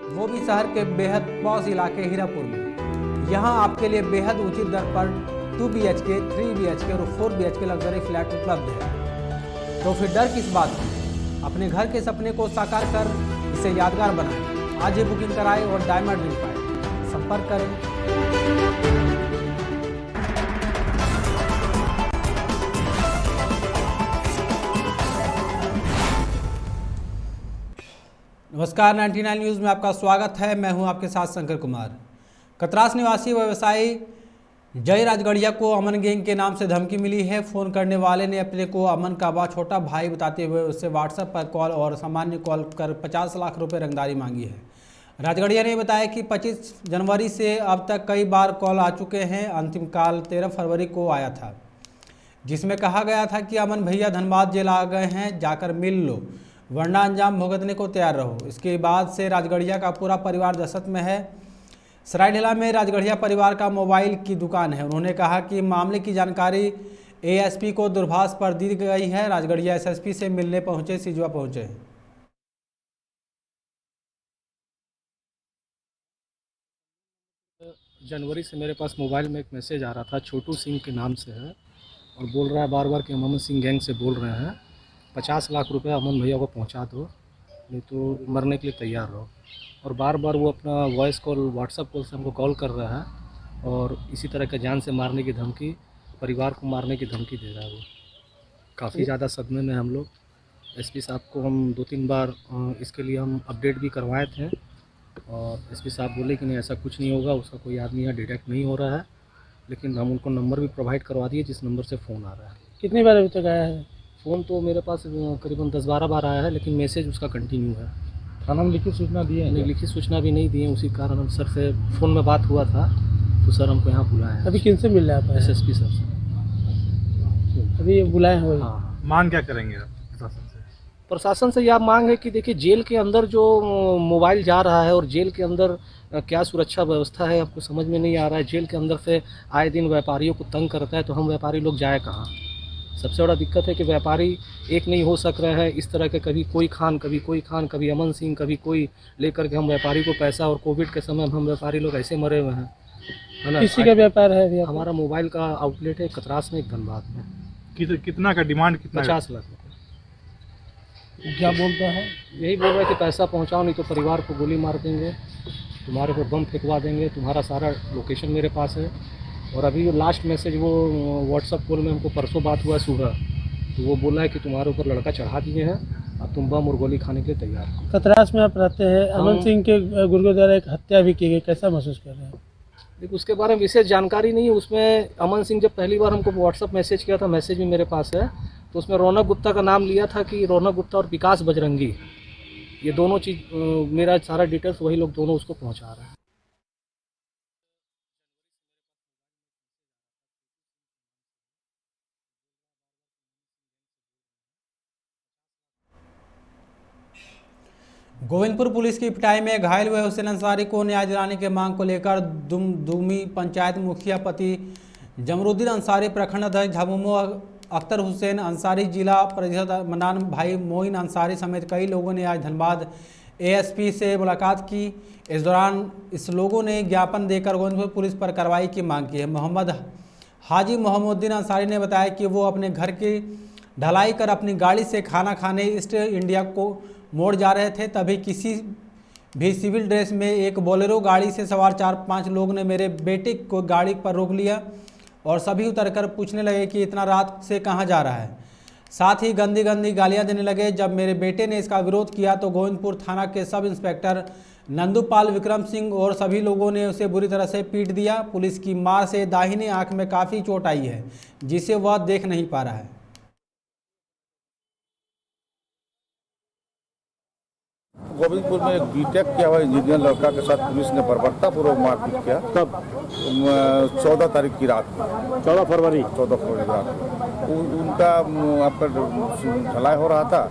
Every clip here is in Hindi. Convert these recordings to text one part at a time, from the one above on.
वो भी शहर के बेहद पॉश इलाके हीरापुर में। यहाँ आपके लिए बेहद उचित दर पर 2 BHK, 3 BHK और 4 BHK लग्जरी फ्लैट उपलब्ध है। तो फिर डर किस बात की? अपने घर के सपने को साकार कर इसे यादगार बनाएं। आज ही बुकिंग कराएं और डायमंड मिल पाए। संपर्क करें। नमस्कार, 99 न्यूज़ में आपका स्वागत है। मैं हूं आपके साथ शंकर कुमार। कतरास निवासी व्यवसायी जय राजगढ़िया को अमन गैंग के नाम से धमकी मिली है। फ़ोन करने वाले ने अपने को अमन का छोटा भाई बताते हुए उससे व्हाट्सएप पर कॉल और सामान्य कॉल कर 50 लाख रुपए रंगदारी मांगी है। राजगढ़िया ने बताया कि 25 जनवरी से अब तक कई बार कॉल आ चुके हैं। अंतिम कॉल 13 फरवरी को आया था, जिसमें कहा गया था कि अमन भैया धनबाद जेल आ गए हैं, जाकर मिल लो वरना अंजाम भुगतने को तैयार रहो। इसके बाद से राजगढ़िया का पूरा परिवार दहशत में है। सरायढेला में राजगढ़िया परिवार का मोबाइल की दुकान है। उन्होंने कहा कि मामले की जानकारी ASP को दूरभाष पर दी गई है। राजगढ़िया SSP से मिलने पहुंचे, सिजवा पहुंचे। जनवरी से मेरे पास मोबाइल में एक मैसेज आ रहा था, छोटू सिंह के नाम से है और बोल रहा है बार बार कि हम अमन सिंह गैंग से बोल रहे हैं, 50 लाख रुपए अमन भैया को पहुंचा दो, नहीं तो मरने के लिए तैयार रहो। और बार बार वो अपना वॉइस कॉल, व्हाट्सएप कॉल से हमको कॉल कर रहा है और इसी तरह का जान से मारने की धमकी, परिवार को मारने की धमकी दे रहा है। वो काफ़ी ज़्यादा सदमे में हम लोग। SP साहब को हम 2-3 बार इसके लिए हम अपडेट भी करवाए थे और SP साहब बोले कि नहीं ऐसा कुछ नहीं होगा, उसका कोई आदमी यहाँ डिटेक्ट नहीं हो रहा है। लेकिन हम उनको नंबर भी प्रोवाइड करवा दिए जिस नंबर से फ़ोन आ रहा है। कितनी बार अभी तक आया है? फ़ोन तो मेरे पास करीबन 10-12 बार आया है, लेकिन मैसेज उसका कंटिन्यू है। थाना में लिखित सूचना दी है? नहीं, लिखित सूचना भी नहीं दी है। उसी कारण हम सर से फ़ोन में बात हुआ था तो सर हमको यहाँ बुलाया है। अभी किन से मिल रहा है आप? SSP सर से अभी ये बुलाए हैं वही? हाँ। मांग क्या करेंगे आप प्रशासन से? प्रशासन से यह मांग है कि देखिए, जेल के अंदर जो मोबाइल जा रहा है और जेल के अंदर क्या सुरक्षा व्यवस्था है आपको समझ में नहीं आ रहा है। जेल के अंदर से आए दिन व्यापारियों को तंग करता है, तो हम व्यापारी लोग जाए कहाँ? सबसे बड़ा दिक्कत है कि व्यापारी एक नहीं हो सक रहे हैं। इस तरह के कभी कोई खान, कभी कोई खान, कभी अमन सिंह, कभी कोई लेकर के हम व्यापारी को पैसा, और कोविड के समय हम व्यापारी लोग ऐसे मरे हुए हैं, है ना। किसी का व्यापार है अभी? हमारा मोबाइल का आउटलेट है कतरास में, एक धनबाद में। कितना का डिमांड कितना? 50 लाख रुपये। क्या बोलता है? यही बोल रहे हैं कि पैसा पहुंचाओ, नहीं तो परिवार को गोली मार देंगे, तुम्हारे पर बम फेंकवा देंगे, तुम्हारा सारा लोकेशन मेरे पास है। और अभी लास्ट मैसेज वो व्हाट्सअप कॉल में हमको परसों बात हुआ सुबह, तो वो बोला है कि तुम्हारे ऊपर लड़का चढ़ा दिए हैं, अब तुम बम और गोली खाने के लिए तैयार हो। कतरास में आप रहते हैं, अमन सिंह के गुर्गों द्वारा एक हत्या भी की गई, कैसा महसूस कर रहे हैं? देखिए, उसके बारे में विशेष जानकारी नहीं है। उसमें अमन सिंह जब पहली बार हमको व्हाट्सअप मैसेज किया था, मैसेज भी मेरे पास है, तो उसमें रौनक गुप्ता का नाम लिया था कि रौनक गुप्ता और विकास बजरंगी, ये दोनों चीज़, मेरा सारा डिटेल्स वही लोग दोनों उसको पहुंचा रहे हैं। गोविंदपुर पुलिस की पिटाई में घायल हुए हुसैन अंसारी को न्याय दिलाने की मांग को लेकर दुमी पंचायत मुखिया पति जमरुद्दीन अंसारी, प्रखंड अध्यक्ष झामुमो अख्तर हुसैन अंसारी, जिला परिषद मनान भाई मोइन अंसारी समेत कई लोगों ने आज धनबाद ASP से मुलाकात की। इस दौरान इस लोगों ने ज्ञापन देकर गोविंदपुर पुलिस पर कार्रवाई की मांग की है। मोहम्मद हाजी मोहम्मदुद्दीन अंसारी ने बताया कि वो अपने घर की ढलाई कर अपनी गाड़ी से खाना खाने ईस्ट इंडिया को मोड़ जा रहे थे, तभी किसी भी सिविल ड्रेस में एक बोलेरो गाड़ी से सवार 4-5 लोग ने मेरे बेटे को गाड़ी पर रोक लिया और सभी उतरकर पूछने लगे कि इतना रात से कहां जा रहा है। साथ ही गंदी गंदी गालियां देने लगे। जब मेरे बेटे ने इसका विरोध किया तो गोविंदपुर थाना के सब इंस्पेक्टर नंदूपाल विक्रम सिंह और सभी लोगों ने उसे बुरी तरह से पीट दिया। पुलिस की मार से दाहिने आंख में काफ़ी चोट आई है, जिसे वह देख नहीं पा रहा है। गोविंदपुर में एक बीटेक किया हुआ इंजीनियर लड़का के साथ पुलिस ने बर्बरतापूर्वक मारपीट किया। तब 14 तारीख की रात, 14 फरवरी रात उनका आपका ढलाई हो रहा था,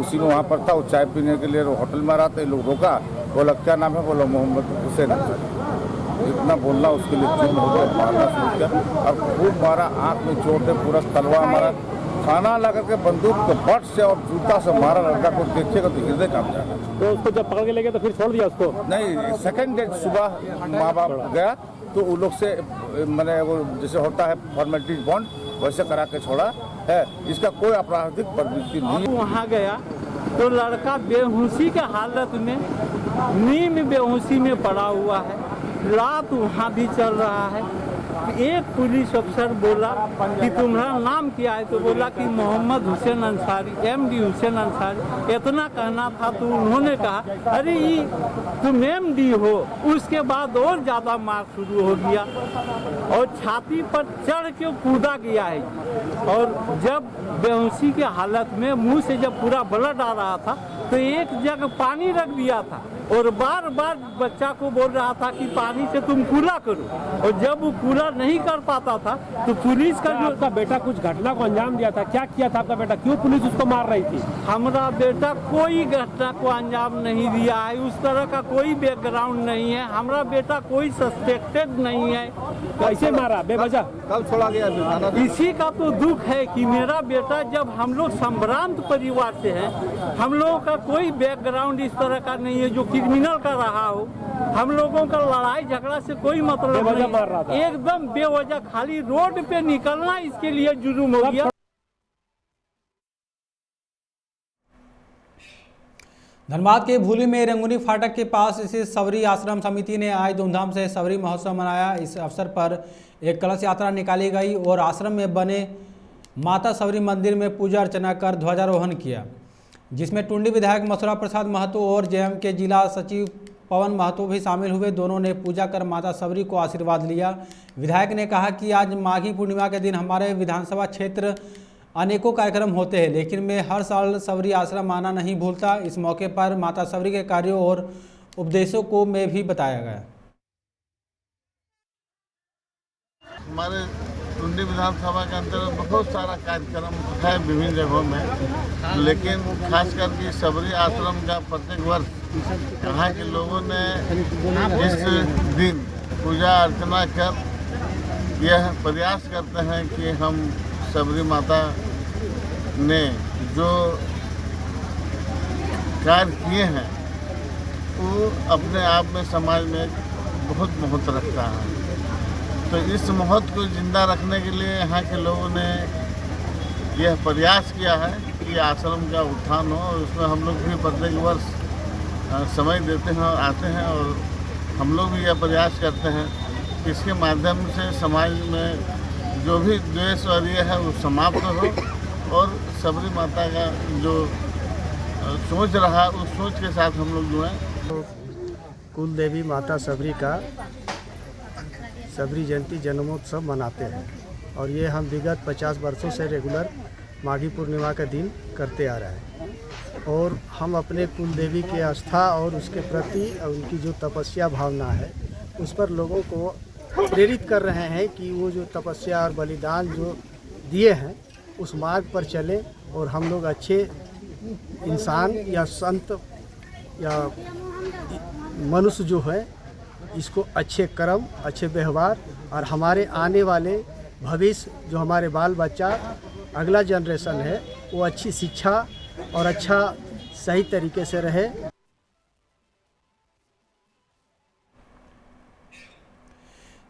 उसी में वहाँ पर था। वो चाय पीने के लिए होटल में रहा था, लोग रोका, बोला क्या नाम है, बोला मोहम्मद हुसैन अंसारी। इतना बोलना उसके लिए चुप हो गया, मारना शुरू किया और खूब मारा, आँख में चोट है, पूरा तलवार मारा, खाना ला करके बंदूक के बट से और जूता से मारा लड़का को देखिएगा तो हृदय कांप जाएगा। तो उसको जब पकड़ के ले गए तो फिर छोड़ दिया उसको? नहीं, सेकंड डे सुबह माँ बाप गया तो उन लोग से मैंने वो जैसे होता है फॉर्मेलिटीज बॉन्ड वैसे करा के छोड़ा है। इसका कोई आपराधिक प्रवृत्ति नहीं। वहाँ गया तो लड़का बेहोशी के हालत में नींद बेहोशी में पड़ा हुआ है, रात वहाँ भी चल रहा है। एक पुलिस अफसर बोला कि तुम्हारा नाम क्या है, तो बोला कि मोहम्मद हुसैन अंसारी, MD हुसैन अंसारी। इतना कहना था तो उन्होंने कहा अरे ये तुम MD हो। उसके बाद और ज़्यादा मार शुरू हो गया और छाती पर चढ़ के कूदा गया है। और जब बेहोशी के हालत में मुंह से जब पूरा ब्लड आ रहा था तो एक जगह पानी रख दिया था और बार बार बच्चा को बोल रहा था कि पानी से तुम कूला करो। और जब वो कूला नहीं कर पाता था तो पुलिस का जो आपका बेटा कुछ घटना को अंजाम दिया था, क्या किया था आपका बेटा? क्यों पुलिस उसको मार रही थी? हमारा बेटा कोई घटना को अंजाम नहीं दिया है, उस तरह का कोई बैकग्राउंड नहीं है। हमारा बेटा कोई सस्पेक्टेड नहीं है। कैसे मारा बेवजह? कल छोड़ा गया। इसी का तो दुख है कि मेरा बेटा, जब हम लोग संभ्रांत परिवार से हैं, हम लोगों का कोई बैकग्राउंड इस तरह का नहीं है जो क्रिमिनल का रहा हो। हम लोगों का लड़ाई झगड़ा से कोई मतलब बेवजह मार रहा था। नहीं, एकदम बेवजह खाली रोड पे निकलना इसके लिए जुर्म हो गया। धनबाद के भूली में रंगूनी फाटक के पास स्थित सबरी आश्रम समिति ने आज धूमधाम से सबरी महोत्सव मनाया। इस अवसर पर एक कलश यात्रा निकाली गई और आश्रम में बने माता सबरी मंदिर में पूजा अर्चना कर ध्वजारोहण किया, जिसमें टुंडी विधायक मथुरा प्रसाद महतो और JM के जिला सचिव पवन महतो भी शामिल हुए। दोनों ने पूजा कर माता सबरी को आशीर्वाद लिया। विधायक ने कहा कि आज माघी पूर्णिमा के दिन हमारे विधानसभा क्षेत्र अनेकों कार्यक्रम होते हैं, लेकिन मैं हर साल सबरी आश्रम आना नहीं भूलता। इस मौके पर माता सबरी के कार्यों और उपदेशों को में भी बताया गया। हमारे टुंडी विधानसभा के अंतर्गत बहुत सारा कार्यक्रम है विभिन्न जगहों में, लेकिन खासकर के सबरी आश्रम का प्रत्येक वर्ष यहाँ के लोगों ने इस दिन पूजा अर्चना कर यह प्रयास करते हैं कि हम सबरी माता ने जो कार्य किए हैं वो अपने आप में समाज में बहुत महत्व रखता है। तो इस महत्व को जिंदा रखने के लिए यहाँ के लोगों ने यह प्रयास किया है कि आश्रम का उत्थान हो, और उसमें हम लोग भी प्रत्येक वर्ष समय देते हैं और आते हैं, और हम लोग भी यह प्रयास करते हैं कि इसके माध्यम से समाज में जो भी द्वेष और ये है वो समाप्त हो, और सबरी माता का जो सोच रहा उस सोच के साथ हम लोग जो है कुल देवी माता सबरी का सबरी जयंती जन्मोत्सव मनाते हैं, और ये हम विगत 50 वर्षों से रेगुलर माघी पूर्णिमा का दिन करते आ रहे हैं। और हम अपने कुल देवी की आस्था और उसके प्रति उनकी जो तपस्या भावना है उस पर लोगों को प्रेरित कर रहे हैं कि वो जो तपस्या और बलिदान जो दिए हैं उस मार्ग पर चलें, और हम लोग अच्छे इंसान या संत या मनुष्य जो है इसको अच्छे कर्म, अच्छे व्यवहार, और हमारे आने वाले भविष्य जो हमारे बाल बच्चा अगला जनरेशन है वो अच्छी शिक्षा और अच्छा सही तरीके से रहे।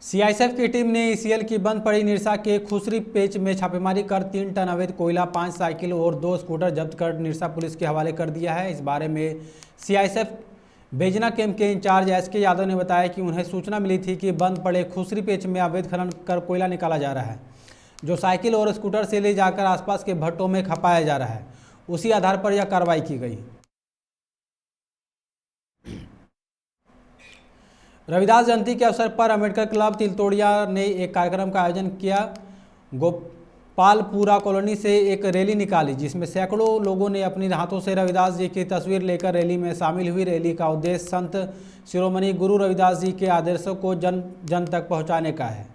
CISF की टीम ने ECL की बंद पड़ी निरसा के खुसरी पेच में छापेमारी कर 3 टन अवैध कोयला, 5 साइकिल और 2 स्कूटर जब्त कर निरसा पुलिस के हवाले कर दिया है। इस बारे में CISF बेजना कैंप के इंचार्ज SK यादव ने बताया कि उन्हें सूचना मिली थी कि बंद पड़े खुसरी पेच में अवैध खनन कर कोयला निकाला जा रहा है, जो साइकिल और स्कूटर से ले जाकर आसपास के भट्टों में खपाया जा रहा है। उसी आधार पर यह कार्रवाई की गई। रविदास जयंती के अवसर पर अम्बेडकर क्लब तिलतोड़िया ने एक कार्यक्रम का आयोजन किया। गोपालपुरा कॉलोनी से एक रैली निकाली, जिसमें सैकड़ों लोगों ने अपनी हाथों से रविदास जी की तस्वीर लेकर रैली में शामिल हुई। रैली का उद्देश्य संत शिरोमणि गुरु रविदास जी के आदर्शों को जन जन तक पहुंचाने का है।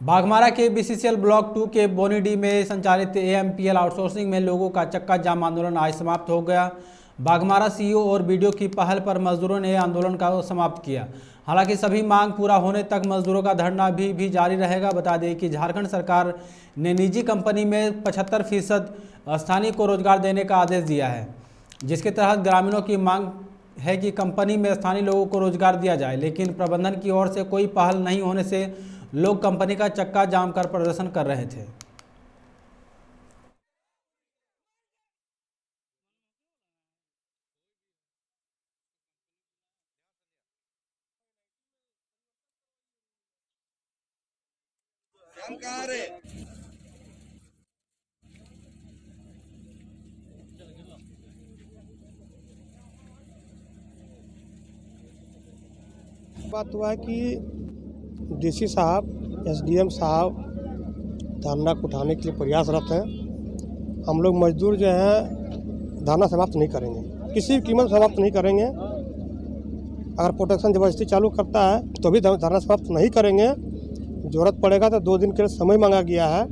बाघमारा के BCCL ब्लॉक 2 के बोनीडी में संचालित AMPL आउटसोर्सिंग में लोगों का चक्का जाम आंदोलन आज समाप्त हो गया। बाघमारा सीईओ और बीडीओ की पहल पर मजदूरों ने आंदोलन का समाप्त किया। हालांकि सभी मांग पूरा होने तक मजदूरों का धरना भी जारी रहेगा। बता दें कि झारखंड सरकार ने निजी कंपनी में 75% स्थानीय को रोजगार देने का आदेश दिया है, जिसके तहत ग्रामीणों की मांग है कि कंपनी में स्थानीय लोगों को रोजगार दिया जाए, लेकिन प्रबंधन की ओर से कोई पहल नहीं होने से लोग कंपनी का चक्का जाम कर प्रदर्शन कर रहे थे। बात हुआ है कि डीसी साहब, एसडीएम साहब धरना को उठाने के लिए प्रयासरत हैं। हम लोग मजदूर जो है धरना समाप्त नहीं करेंगे, किसी भी कीमत समाप्त नहीं करेंगे। अगर प्रोटेक्शन जबरदस्ती चालू करता है तो भी धरना समाप्त नहीं करेंगे। जरूरत पड़ेगा तो 2 दिन के लिए समय मांगा गया है।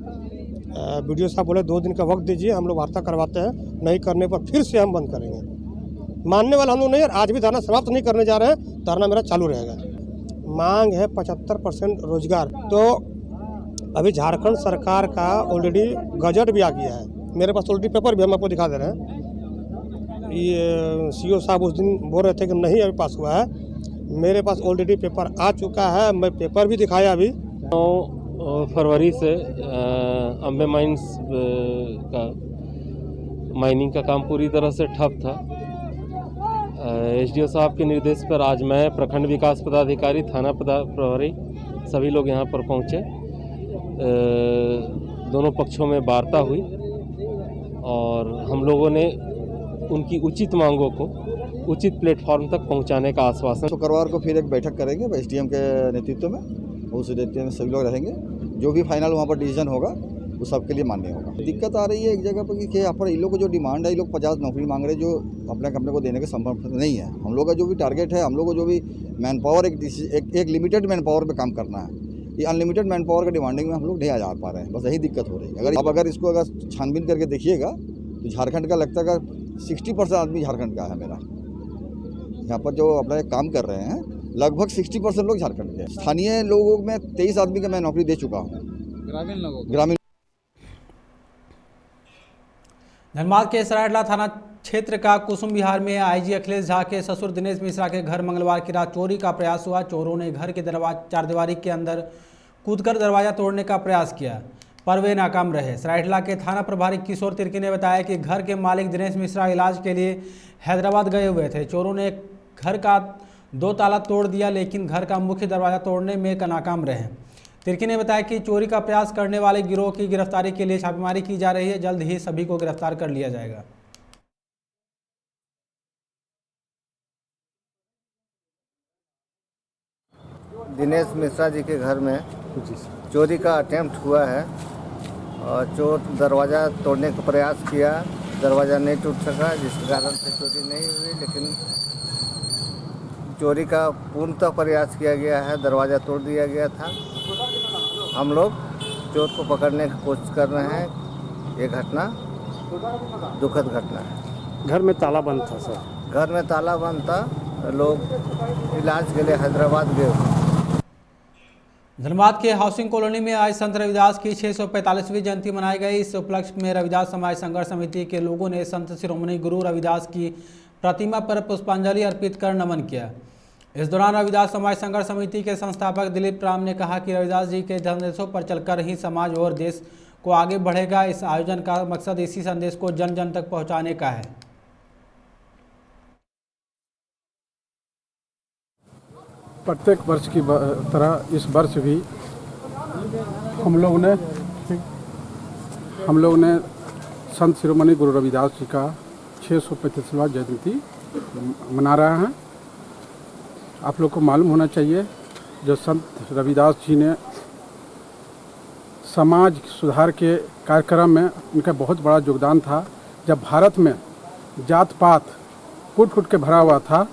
बीडीओ साहब बोले 2 दिन का वक्त दीजिए, हम लोग वार्ता करवाते हैं, नहीं करने पर फिर से हम बंद करेंगे। मानने वाला हम लोग नहीं है। आज भी धरना समाप्त नहीं करने जा रहे हैं, धरना मेरा चालू रहेगा। मांग है 75% रोजगार। तो अभी झारखंड सरकार का ऑलरेडी गजट भी आ गया है, मेरे पास ऑलरेडी पेपर भी हम आपको दिखा दे रहे हैं। ये सीईओ साहब उस दिन बोल रहे थे कि नहीं अभी पास हुआ है, मेरे पास ऑलरेडी पेपर आ चुका है, मैं पेपर भी दिखाया अभी। 9 फरवरी से अम्बे माइंस का माइनिंग का काम पूरी तरह से ठप था। एसडीओ साहब के निर्देश पर आज मैं, प्रखंड विकास पदाधिकारी, थाना प्रभारी सभी लोग यहाँ पर पहुँचे। दोनों पक्षों में वार्ता हुई और हम लोगों ने उनकी उचित मांगों को उचित प्लेटफॉर्म तक पहुँचाने का आश्वासन। शुक्रवार को फिर एक बैठक करेंगे एसडीएम के नेतृत्व में, उस नेतृत्व में सभी लोग रहेंगे। जो भी फाइनल वहाँ पर डिसीजन होगा वो सबके लिए मान्य होगा। दिक्कत आ रही है एक जगह पर कि यहाँ पर इन लोग को जो डिमांड है, ये लोग 50 नौकरी मांग रहे हैं, जो अपने को देने के संभव नहीं है। हम लोग का जो भी टारगेट है, हम लोग को जो भी मैन पावर एक लिमिटेड मैन पावर पे काम करना है। ये अनलिमिटेड मैन पावर का डिमांडिंग में हम लोग नहीं आ जा पा रहे हैं, बस यही दिक्कत हो रही है। अगर इसको छानबीन करके देखिएगा तो झारखंड का लगता है 60% आदमी झारखंड का है। मेरा यहाँ पर जो अपना काम कर रहे हैं लगभग 60% लोग झारखंड के। स्थानीय लोगों में 23 आदमी का मैं नौकरी दे चुका हूँ। ग्रामीण धनबाद के सरायडला थाना क्षेत्र का कुसुम विहार में आईजी अखिलेश झा के ससुर दिनेश मिश्रा के घर मंगलवार की रात चोरी का प्रयास हुआ। चोरों ने घर के चारदीवारी के अंदर कूदकर दरवाजा तोड़ने का प्रयास किया, पर वे नाकाम रहे। सरायडला के थाना प्रभारी किशोर तिर्की ने बताया कि घर के मालिक दिनेश मिश्रा इलाज के लिए हैदराबाद गए हुए थे। चोरों ने घर का 2 ताला तोड़ दिया, लेकिन घर का मुख्य दरवाजा तोड़ने में नाकाम रहे। तिर्की ने बताया कि चोरी का प्रयास करने वाले गिरोह की गिरफ्तारी के लिए छापेमारी की जा रही है। जल्द ही सभी को गिरफ्तार कर लिया जाएगा। दिनेश मिश्रा जी के घर में चोरी का अटेम्प्ट हुआ है और चोर दरवाज़ा तोड़ने का प्रयास किया, दरवाज़ा नहीं टूट सका, जिसके कारण से चोरी नहीं हुई। लेकिन चोरी का पूर्णतः प्रयास किया गया है, दरवाज़ा तोड़ दिया गया था। हम लोग चोर को पकड़ने की कोशिश कर रहे हैं। ये घटना दुखद घटना है। घर में ताला बंद था सर? घर में ताला बंद था, लोग इलाज के लिए हैदराबाद गए। धनबाद के हाउसिंग कॉलोनी में आज संत रविदास की 645वीं जयंती मनाई गई। इस उपलक्ष्य में रविदास समाज संघर्ष समिति के लोगों ने संत शिरोमणि गुरु रविदास की प्रतिमा पर पुष्पांजलि अर्पित कर नमन किया। इस दौरान रविदास समाज संघर्ष समिति के संस्थापक दिलीप राम ने कहा कि रविदास जी के संदेशों पर चलकर ही समाज और देश को आगे बढ़ेगा। इस आयोजन का मकसद इसी संदेश को जन जन तक पहुंचाने का है। प्रत्येक वर्ष की तरह इस वर्ष भी हम लोग ने संत शिरोमणि गुरु रविदास जी का 645वां जयंती मना रहे हैं। आप लोग को मालूम होना चाहिए, जो संत रविदास जी ने समाज सुधार के कार्यक्रम में उनका बहुत बड़ा योगदान था। जब भारत में जात पात कूट के भरा हुआ था,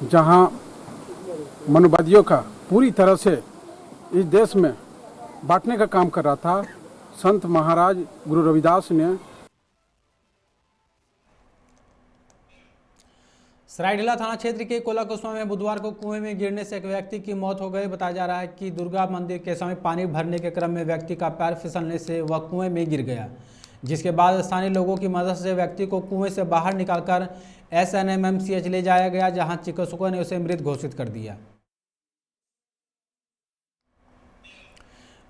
जहां मनुवादियों का पूरी तरह से इस देश में बांटने का काम कर रहा था, संत महाराज गुरु रविदास ने सरायढेला थाना क्षेत्र के कोलाकुसुमा में बुधवार को कुएं में गिरने से एक व्यक्ति की मौत हो गई। बताया जा रहा है कि दुर्गा मंदिर के समय पानी भरने के क्रम में व्यक्ति का पैर फिसलने से वह कुएं में गिर गया, जिसके बाद स्थानीय लोगों की मदद से व्यक्ति को कुएं से बाहर निकालकर SNMMCH ले जाया गया, जहां चिकित्सकों ने उसे मृत घोषित कर दिया।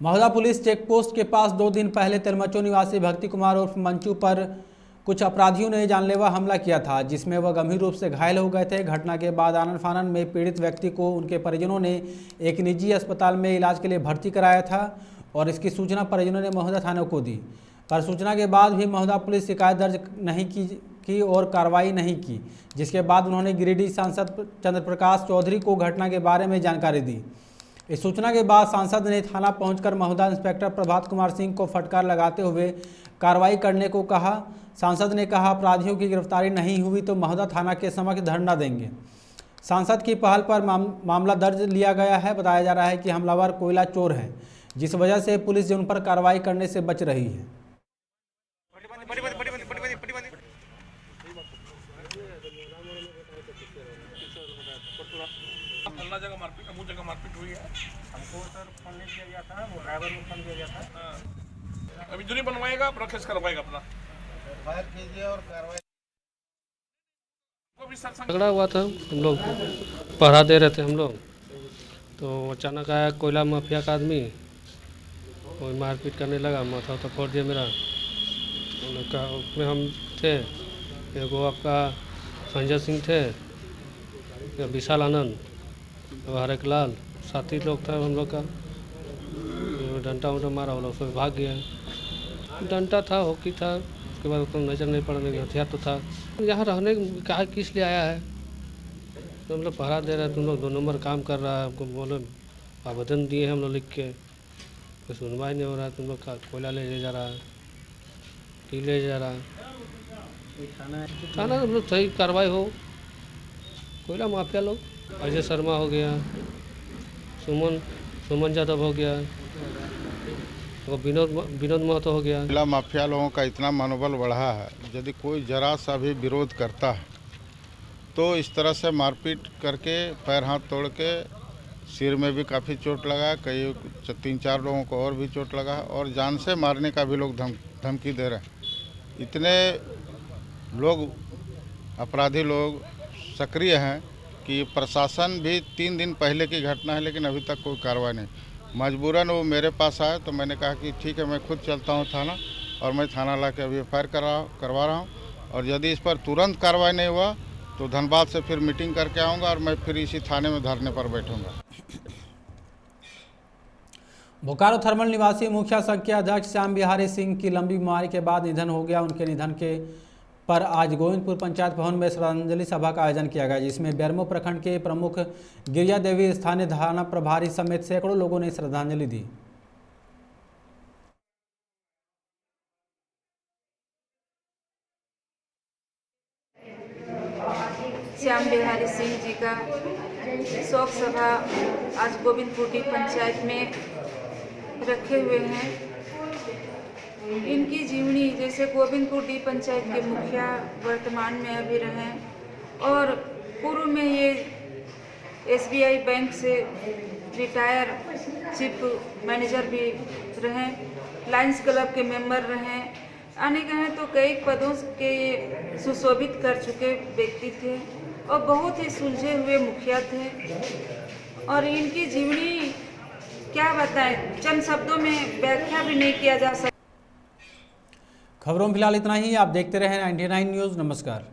महोदा पुलिस चेक पोस्ट के पास 2 दिन पहले तिलमचो निवासी भक्ति कुमार उर्फ मंचू पर कुछ अपराधियों ने जानलेवा हमला किया था, जिसमें वह गंभीर रूप से घायल हो गए थे। घटना के बाद आनन फानन में पीड़ित व्यक्ति को उनके परिजनों ने एक निजी अस्पताल में इलाज के लिए भर्ती कराया था और इसकी सूचना परिजनों ने महोदा थाना को दी। पर सूचना के बाद भी महोदा पुलिस शिकायत दर्ज नहीं की और कार्रवाई नहीं की, जिसके बाद उन्होंने गिरिडीह सांसद चंद्र प्रकाश चौधरी को घटना के बारे में जानकारी दी। इस सूचना के बाद सांसद ने थाना पहुंचकर महोदा इंस्पेक्टर प्रभात कुमार सिंह को फटकार लगाते हुए कार्रवाई करने को कहा। सांसद ने कहा, अपराधियों की गिरफ्तारी नहीं हुई तो महोदा थाना के समक्ष धरना देंगे। सांसद की पहल पर मामला दर्ज लिया गया है। बताया जा रहा है कि हमलावर कोयला चोर है, जिस वजह से पुलिस उन पर कार्रवाई करने से बच रही है। मारपीट हुई है। हमको सर फोन नहीं किया गया था, वो ड्राइवर को फोन किया गया था। अभी जो नहीं बनवाएगा अपना केस करवाएगा, अपना फायर कीजिए और कार्रवाई। झगड़ा हुआ था, हम लोग पहरा दे रहे थे हम लोग, तो अचानक आया कोयला माफिया का आदमी, कोई मारपीट करने लगा, माथा उठा फोड़ दिया मेरा। उसमें हम थे, एगो आपका संजय सिंह थे, विशाल आनंद, हरेक लाल, साथी लोग था हम लोग का। डंटा उंटा मारा, वो लोग सब भाग गया। डंटा था, हॉकी था, उसके बाद तो नजर नहीं पड़ने का हथियार तो था। यहाँ रहने कहा किस लिए आया है, तो हम लोग पहरा दे रहे हैं, तुम लोग 2 नंबर काम कर रहा है। हमको बोले आवेदन दिए हम लोग लिख के, कोई सुनवाई नहीं हो रहा है। तुम लोग कोयला ले जा रहा है, टी ले जा रहा है। थाना हम लोग सही कार्रवाई हो। कोयला माफिया लोग, अजय शर्मा हो गया, सुमन यादव हो गया, वो विनोद महतो हो गया। कोयला माफिया लोगों का इतना मनोबल बढ़ा है, यदि कोई जरा सा भी विरोध करता है तो इस तरह से मारपीट करके पैर हाथ तोड़ के, सिर में भी काफ़ी चोट लगा, कई 3-4 लोगों को और भी चोट लगा और जान से मारने का भी लोग धमकी दे रहे हैं। इतने लोग अपराधी लोग सक्रिय हैं कि प्रशासन भी 3 दिन पहले की घटना है, लेकिन अभी तक कोई कार्रवाई नहीं। मजबूरन वो मेरे पास आए तो मैंने कहा कि ठीक है, मैं खुद चलता हूँ थाना, और मैं थाना ला के अभी FIR करवा रहा हूँ, और यदि इस पर तुरंत कार्रवाई नहीं हुआ तो धनबाद से फिर मीटिंग करके आऊँगा और मैं फिर इसी थाने में धरने पर बैठूँगा। बोकारो थर्मल निवासी मुखिया संघ के अध्यक्ष श्याम बिहारी सिंह की लंबी बीमारी के बाद निधन हो गया। उनके निधन के पर आज गोविंदपुर पंचायत भवन में श्रद्धांजलि सभा का आयोजन किया गया, जिसमें बेरमो प्रखंड के प्रमुख गिरिया देवी, स्थानीय थाना प्रभारी समेत सैकड़ों लोगों ने श्रद्धांजलि दी। श्याम बिहारी सिंह जी का शोक सभा आज गोविंदपुर की पंचायत में रखे हुए हैं। इनकी जीवनी, जैसे गोविंदपुर डी पंचायत के मुखिया वर्तमान में अभी रहे और पूर्व में ये SBI बैंक से रिटायर चीफ मैनेजर भी रहे, लायंस क्लब के मेंबर रहे, आने कहें तो कई पदों के ये सुशोभित कर चुके व्यक्ति थे और बहुत ही सुलझे हुए मुखिया थे। और इनकी जीवनी क्या बताएं, चंद शब्दों में व्याख्या भी नहीं किया जा सकता। खबरों में फिलहाल इतना ही। आप देखते रहें 99 न्यूज़। नमस्कार।